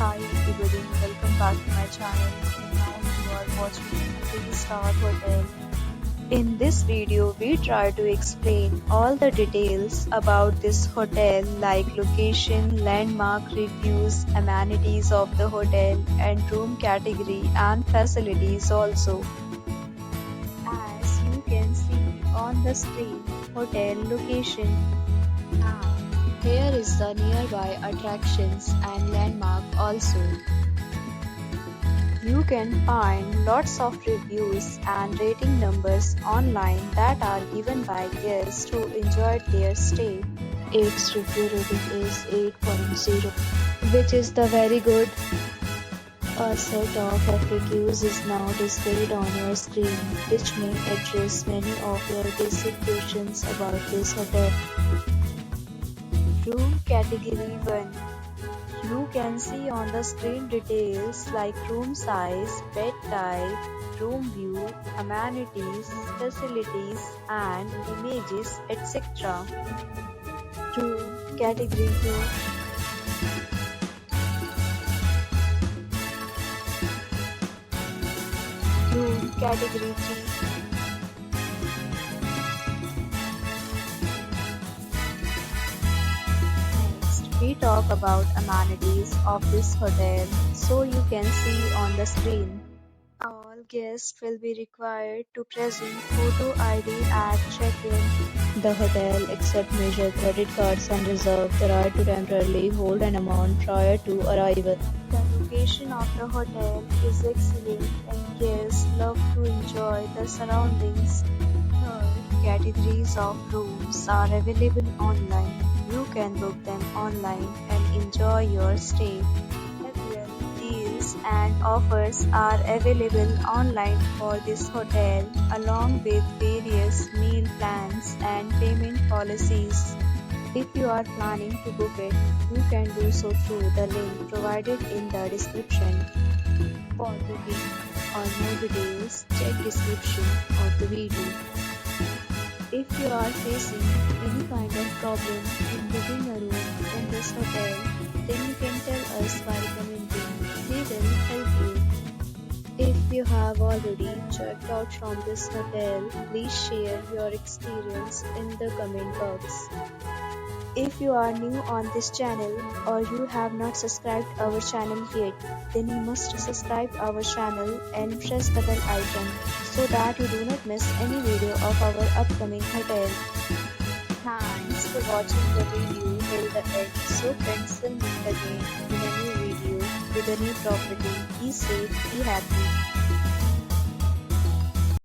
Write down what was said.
Hi everybody, welcome back to my channel. And now you are watching a 3-star hotel. In this video, we try to explain all the details about this hotel like location, landmark reviews, amenities of the hotel and room category and facilities also. As you can see on the screen, hotel location. And here is the nearby attractions and landmark also. You can find lots of reviews and rating numbers online that are given by guests who enjoyed their stay. Its review rating is 8.0, which is the very good. A set of FAQs is now displayed on your screen, which may address many of your basic questions about this hotel. Room Category 1. You can see on the screen details like room size, bed type, room view, amenities, facilities and images, etc. Room Category 2. Room Category 3. We talk about amenities of this hotel, so you can see on the screen. All guests will be required to present photo ID at check-in. The hotel accepts major credit cards and reserves the right to temporarily hold an amount prior to arrival. The location of the hotel is excellent and guests love to enjoy the surroundings. Third, categories of rooms are available online. You can book them online and enjoy your stay. Several deals and offers are available online for this hotel, along with various meal plans and payment policies. If you are planning to book it, you can do so through the link provided in the description. For booking or more details, check description of the video. If you are facing any kind of problem in booking a room in this hotel, then you can tell us by commenting. We will help you. If you have already checked out from this hotel, please share your experience in the comment box. If you are new on this channel or you have not subscribed our channel yet, then you must subscribe our channel and press the bell icon so that you do not miss any video of our upcoming hotel. Thanks for watching the video till the end. So friends, will meet again in a new video with a new property. Be safe, be happy.